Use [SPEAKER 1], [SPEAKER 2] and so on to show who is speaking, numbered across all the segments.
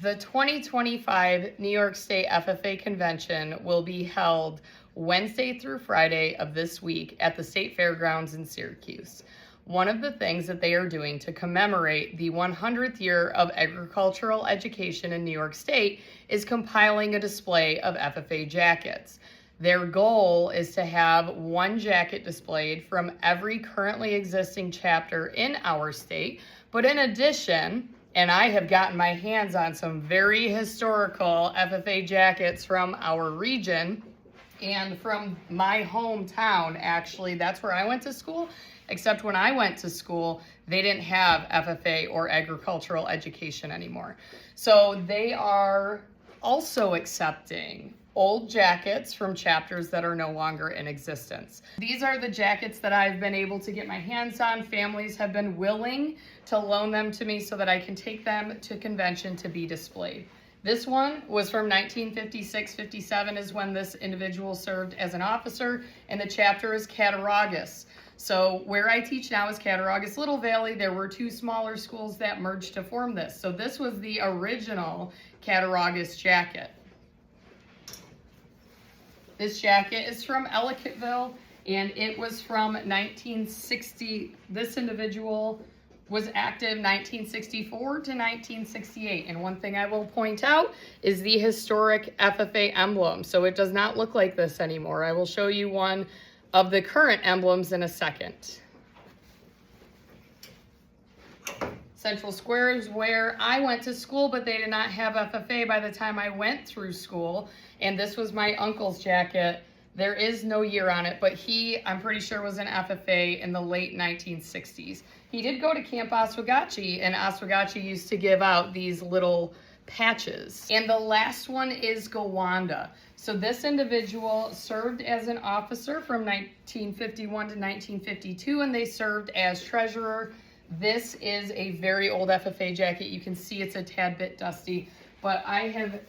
[SPEAKER 1] The 2025 New York State FFA Convention will be held Wednesday through Friday of this week at the State Fairgrounds in Syracuse. One of the things that they are doing to commemorate the 100th year of agricultural education in New York State is compiling a display of FFA jackets. Their goal is to have one jacket displayed from every currently existing chapter in our state, but in addition, and I have gotten my hands on some very historical FFA jackets from our region and from my hometown, actually. That's where I went to school, except when I went to school, they didn't have FFA or agricultural education anymore. So they are also accepting old jackets from chapters that are no longer in existence. These are the jackets that I've been able to get my hands on. Families have been willing to loan them to me so that I can take them to convention to be displayed. This one was from 1956-57 is when this individual served as an officer, and the chapter is Cattaraugus. So where I teach now is Cattaraugus Little Valley. There were two smaller schools that merged to form this. So this was the original Cattaraugus jacket. This jacket is from Ellicottville, and it was from 1960. This individual was active 1964 to 1968. And one thing I will point out is the historic FFA emblem. So it does not look like this anymore. I will show you one of the current emblems in a second. Central Square is where I went to school, but they did not have FFA by the time I went through school. And this was my uncle's jacket. There is no year on it, but he, I'm pretty sure, was an FFA in the late 1960s. He did go to Camp Oswegatchie, and Oswegatchie used to give out these little patches. And the last one is Gowanda. So this individual served as an officer from 1951 to 1952, and they served as treasurer. This is a very old FFA jacket. You can see it's a tad bit dusty, but I have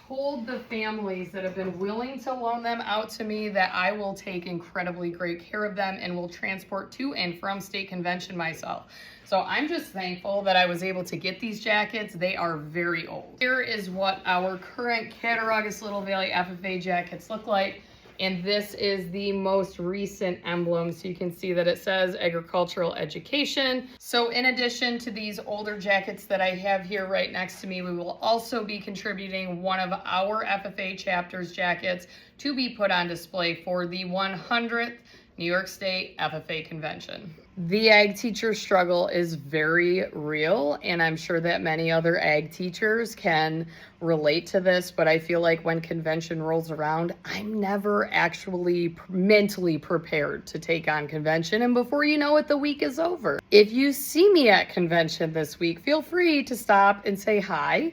[SPEAKER 1] told the families that have been willing to loan them out to me that I will take incredibly great care of them and will transport to and from state convention myself. So I'm just thankful that I was able to get these jackets. They are very old. Here is what our current Cattaraugus Little Valley FFA jackets look like. And this is the most recent emblem. So you can see that it says agricultural education. So in addition to these older jackets that I have here right next to me, we will also be contributing one of our FFA chapters jackets to be put on display for the 100th New York State FFA Convention. The ag teacher struggle is very real, and I'm sure that many other ag teachers can relate to this, but I feel like when convention rolls around, I'm never actually mentally prepared to take on convention, and before you know it, the week is over. If you see me at convention this week, feel free to stop and say hi.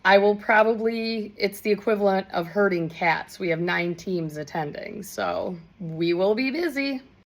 [SPEAKER 1] I will probably, it's the equivalent of herding cats. We have 9 teams attending, so we will be busy.